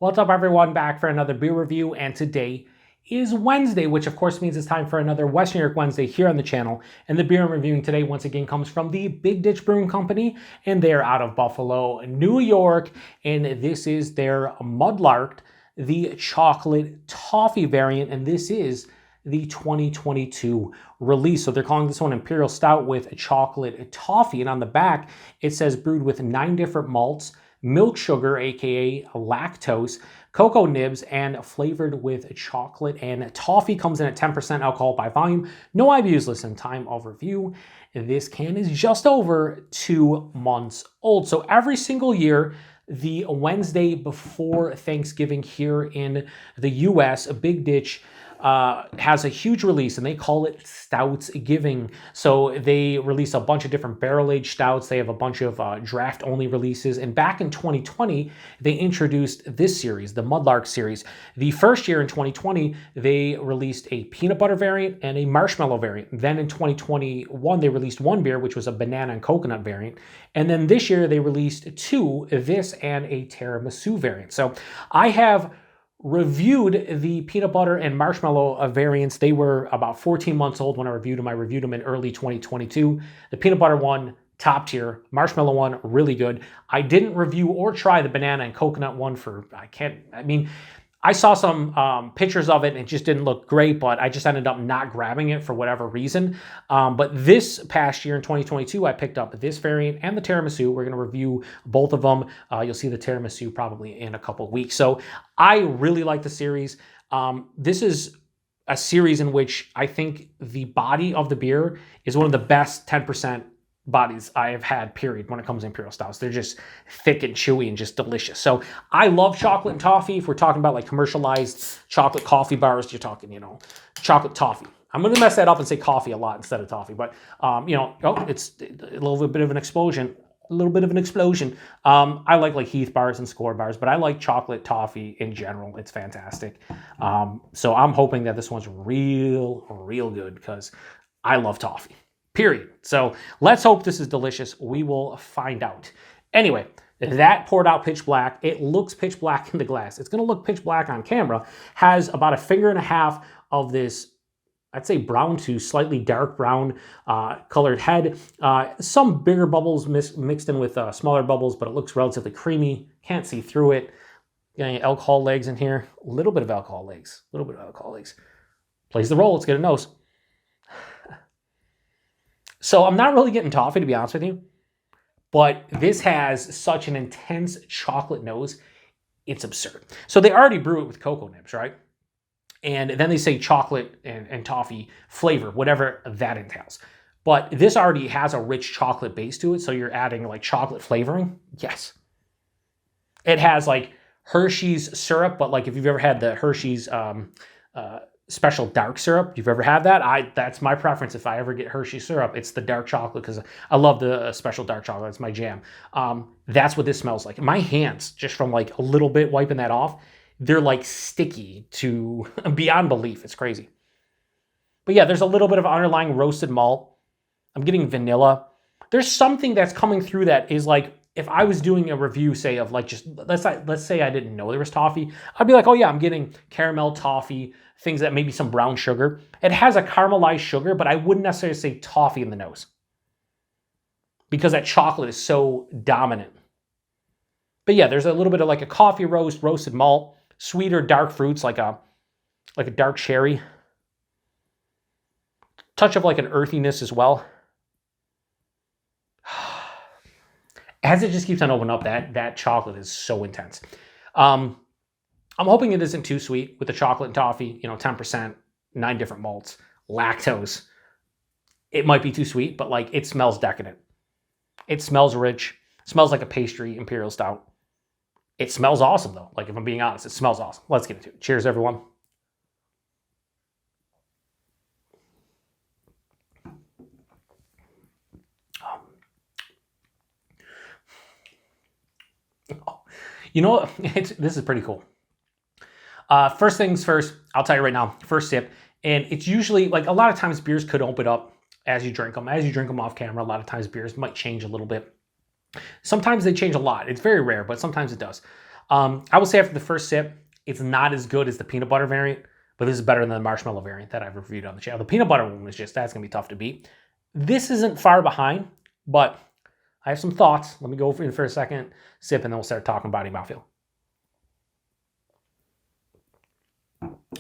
What's up, everyone? Back for another beer review, and today is Wednesday, which of course means it's time for another West New York Wednesday here on the channel. And the beer I'm reviewing today once again comes from the Big Ditch Brewing Company, and they're out of Buffalo, New York, and this is their Mudlarked, the chocolate toffee variant, and this is the 2022 release. So they're calling this one Imperial Stout with chocolate toffee, and on the back it says brewed with 9 different malts, milk sugar, aka lactose, cocoa nibs, and flavored with chocolate and toffee. Comes in at 10% alcohol by volume. No IBUs. Listen, time of review. This can is just over 2 months old. So every single year, the Wednesday before Thanksgiving here in the US, a Big Ditch has a huge release, and they call it Stouts Giving. So they release a bunch of different barrel-aged stouts. They have a bunch of draft-only releases. And back in 2020, they introduced this series, the Mudlarked series. The first year in 2020, they released a peanut butter variant and a marshmallow variant. Then in 2021, they released one beer, which was a banana and coconut variant. And then this year, they released 2, this and a tiramisu variant. So I have reviewed the peanut butter and marshmallow variants. They were about 14 months old when I reviewed them. I reviewed them in early 2022. The peanut butter one, top tier. Marshmallow one, really good. I didn't review or try the banana and coconut one I saw some pictures of it and it just didn't look great, but I just ended up not grabbing it for whatever reason. But this past year in 2022, I picked up this variant and the tiramisu. We're going to review both of them. You'll see the tiramisu probably in a couple of weeks. So I really like the series. This is a series in which I think the body of the beer is one of the best 10% bodies I have had, period, when it comes to Imperial Stouts. They're just thick and chewy and just delicious. So I love chocolate and toffee. If we're talking about like commercialized chocolate coffee bars, you're talking, chocolate toffee. I'm going to mess that up and say coffee a lot instead of toffee, but, it's a little bit of an explosion. I like Heath bars and Score bars, but I like chocolate toffee in general. It's fantastic. So I'm hoping that this one's real good because I love toffee. Period. So let's hope this is delicious. We will find out. Anyway, that poured out pitch black. It looks pitch black in the glass. It's going to look pitch black on camera. Has about 1.5 fingers of this, I'd say brown to slightly dark brown colored head. Some bigger bubbles mixed in with smaller bubbles, but it looks relatively creamy. Can't see through it. Got any alcohol legs in here? A little bit of alcohol legs. Plays the role. Let's get a nose. So I'm not really getting toffee, to be honest with you, but this has such an intense chocolate nose, it's absurd. So they already brew it with cocoa nibs, right? And then they say chocolate and toffee flavor, whatever that entails. But this already has a rich chocolate base to it, so you're adding like chocolate flavoring. Yes. It has like Hershey's syrup, but like if you've ever had the Hershey's special dark syrup, you've ever had that? That's my preference. If I ever get Hershey syrup, it's the dark chocolate because I love the special dark chocolate. It's my jam. That's what this smells like. My hands, just from like a little bit wiping that off, they're like sticky to beyond belief. It's crazy. But yeah, there's a little bit of underlying roasted malt. I'm getting vanilla. There's something that's coming through that is like, if I was doing a review, say, of like just, let's say I didn't know there was toffee, I'd be like, oh yeah, I'm getting caramel toffee, things that maybe some brown sugar. It has a caramelized sugar, but I wouldn't necessarily say toffee in the nose because that chocolate is so dominant. But yeah, there's a little bit of like a coffee roast, roasted malt, sweeter dark fruits like a dark cherry. Touch of like an earthiness as well. As it just keeps on opening up, that chocolate is so intense. I'm hoping it isn't too sweet with the chocolate and toffee, 10%, 9 different malts, lactose. It might be too sweet, but like it smells decadent. It smells rich. It smells like a pastry Imperial Stout. It smells awesome though. Like if I'm being honest, it smells awesome. Let's get into it. Cheers, everyone. This is pretty cool. First things first, I'll tell you right now, first sip, and it's usually, like a lot of times beers could open up as you drink them. As you drink them off camera, a lot of times beers might change a little bit. Sometimes they change a lot. It's very rare, but sometimes it does. I will say after the first sip, it's not as good as the peanut butter variant, but this is better than the marshmallow variant that I've reviewed on the channel. The peanut butter one was just, that's going to be tough to beat. This isn't far behind, but I have some thoughts. Let me go in for a second sip, and then we'll start talking body mouthfeel.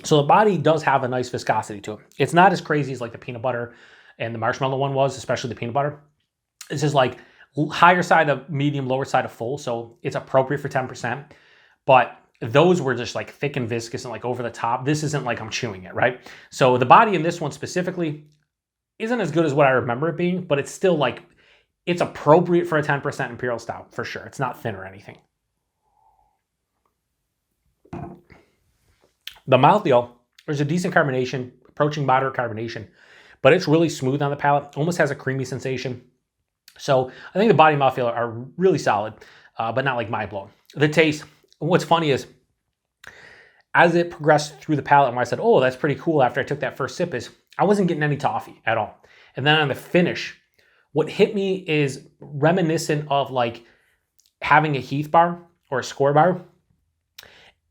So the body does have a nice viscosity to it. It's not as crazy as like the peanut butter and the marshmallow one was, especially the peanut butter. It's just like higher side of medium, lower side of full, so it's appropriate for 10%. But those were just like thick and viscous and like over the top. This isn't like I'm chewing it, right? So the body in this one specifically isn't as good as what I remember it being, but it's still like, it's appropriate for a 10% Imperial Stout, for sure. It's not thin or anything. The mouthfeel, there's a decent carbonation, approaching moderate carbonation, but it's really smooth on the palate, almost has a creamy sensation. So I think the body and mouthfeel are really solid, but not like mind-blowing. The taste, what's funny is, as it progressed through the palate, and when I said, oh, that's pretty cool after I took that first sip, is I wasn't getting any toffee at all. And then on the finish, what hit me is reminiscent of like having a Heath bar or a Score bar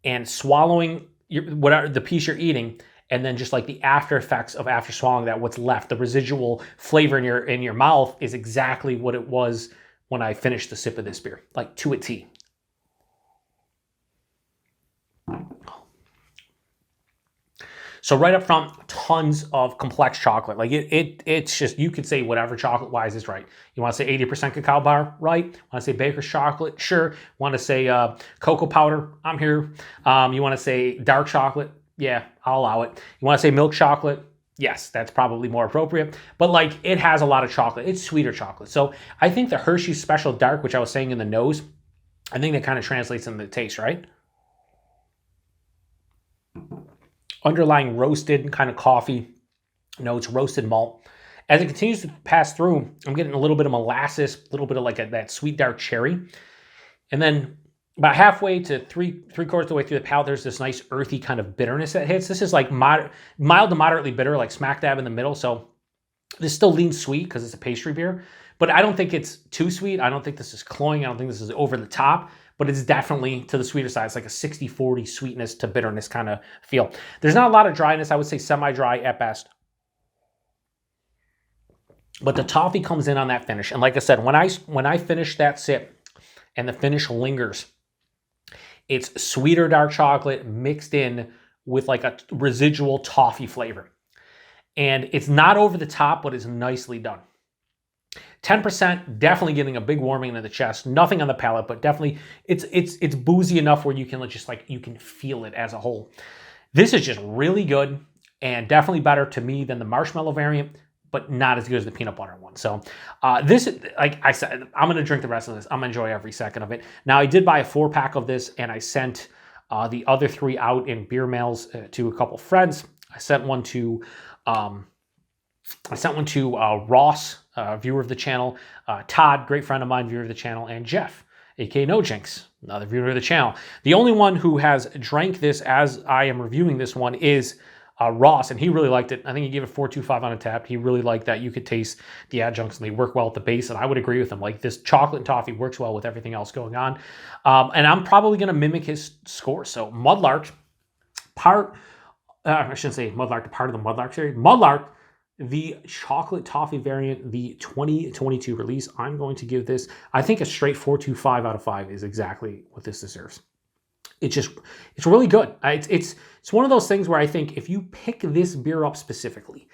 and swallowing whatever the piece you're eating, and then just like the after effects of after swallowing that, what's left, the residual flavor in your mouth is exactly what it was when I finished the sip of this beer, like to a T. So right up front, tons of complex chocolate. Like it's just, you could say whatever chocolate-wise is right. You want to say 80% cacao bar, right? Want to say baker's chocolate? Sure. Want to say cocoa powder? I'm here. You want to say dark chocolate? Yeah, I'll allow it. You want to say milk chocolate? Yes, that's probably more appropriate. But like, it has a lot of chocolate. It's sweeter chocolate. So I think the Hershey's Special Dark, which I was saying in the nose, I think that kind of translates into the taste, right? Underlying roasted kind of coffee notes, roasted malt. As it continues to pass through, I'm getting a little bit of molasses, a little bit of like that sweet dark cherry. And then about halfway to three quarters of the way through the palate, there's this nice earthy kind of bitterness that hits. This is like mild to moderately bitter, like smack dab in the middle. So this still leans sweet because it's a pastry beer, but I don't think it's too sweet. I don't think this is cloying. I don't think this is over the top, but it's definitely to the sweeter side. It's like a 60-40 sweetness to bitterness kind of feel. There's not a lot of dryness. I would say semi-dry at best. But the toffee comes in on that finish. And like I said, when I finish that sip and the finish lingers, it's sweeter dark chocolate mixed in with like a residual toffee flavor. And it's not over the top, but it's nicely done. 10%, definitely getting a big warming into the chest. Nothing on the palate, but definitely it's boozy enough where you can just like, you can feel it as a whole. This is just really good and definitely better to me than the marshmallow variant, but not as good as the peanut butter one. So this, like I said, I'm going to drink the rest of this. I'm going to enjoy every second of it. Now, I did buy a 4-pack of this, and I sent the other 3 out in beer mails to a couple friends. I sent one to Ross, viewer of the channel, Todd, great friend of mine, viewer of the channel, and Jeff, aka No Jinx, another viewer of the channel. The only one who has drank this as I am reviewing this one is Ross, and he really liked it. I think he gave it 4.25 on Untappd. He really liked that. You could taste the adjuncts, and they work well with the base, and I would agree with him. Like, this chocolate and toffee works well with everything else going on. And I'm probably going to mimic his score. So Mudlarked, I shouldn't say Mudlarked, part of the Mudlarked series. Mudlarked, the chocolate toffee variant, the 2022 release. I'm going to give this, I think, a straight 4.25 out of 5 is exactly what this deserves. It's really good. It's one of those things where I think if you pick this beer up specifically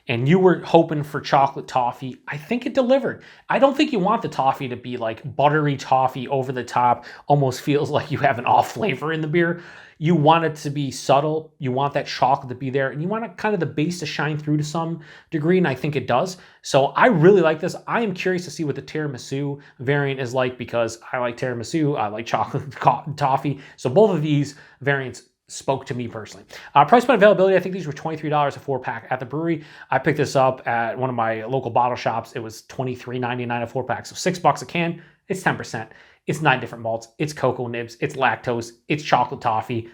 and you were hoping for chocolate toffee, I think it delivered. I don't think you want the toffee to be like buttery toffee over the top, almost feels like you have an off flavor in the beer. You want it to be subtle. You want that chocolate to be there, and you want kind of the base to shine through to some degree, and I think it does. So I really like this. I am curious to see what the tiramisu variant is like, because I like tiramisu, I like chocolate toffee. So both of these variants spoke to me personally. Price point availability, I think these were $23 a 4-pack at the brewery. I picked this up at one of my local bottle shops. It was $23.99 a 4-pack, so $6 a can. It's 10%. It's 9 different malts. It's cocoa nibs. It's lactose. It's chocolate toffee.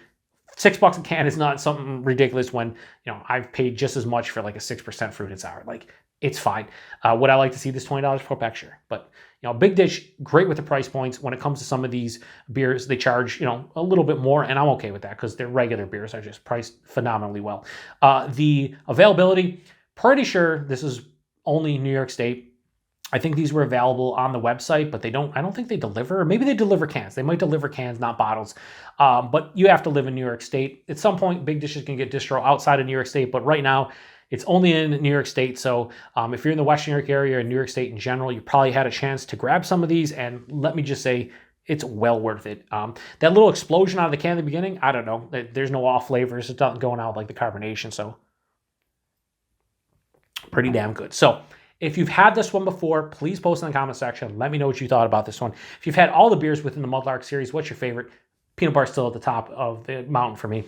$6 a can is not something ridiculous when, you know, I've paid just as much for like a 6% fruit and sour. Like, it's fine. Would I like to see this $20 per pack? Sure. But, You know, Big Ditch, great with the price points. When it comes to some of these beers, they charge, you know, a little bit more, and I'm okay with that because their regular beers are just priced phenomenally well. The availability, pretty sure this is only New York State. I think these were available on the website, but I don't think they deliver. Maybe they deliver cans. They might deliver cans, not bottles. But you have to live in New York State. At some point, Big Ditch is going to get distro outside of New York State, but right now, it's only in New York State. So if you're in the Western New York area or New York State in general, you probably had a chance to grab some of these. And let me just say, it's well worth it. That little explosion out of the can at the beginning, I don't know. There's no off flavors. It's not going out like the carbonation. So pretty damn good. So if you've had this one before, please post in the comment section. Let me know what you thought about this one. If you've had all the beers within the Mudlarked series, what's your favorite? Peanut Bar's still at the top of the mountain for me.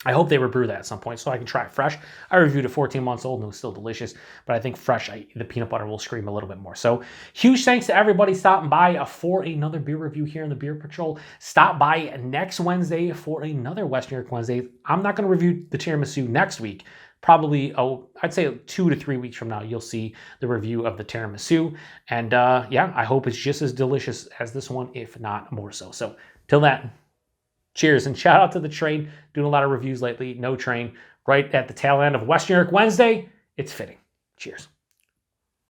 I hope they rebrew that at some point so I can try it fresh. I reviewed it 14 months old and it was still delicious, but I think fresh, the peanut butter will scream a little bit more. So huge thanks to everybody stopping by for another beer review here in the Beer Patrol. Stop by next Wednesday for another West New York Wednesday. I'm not going to review the tiramisu next week. Probably, I'd say 2 to 3 weeks from now, you'll see the review of the tiramisu. And yeah, I hope it's just as delicious as this one, if not more so. So till then, cheers, and shout out to the train. Doing a lot of reviews lately. No Train, right at the tail end of West New York Wednesday. It's fitting. Cheers.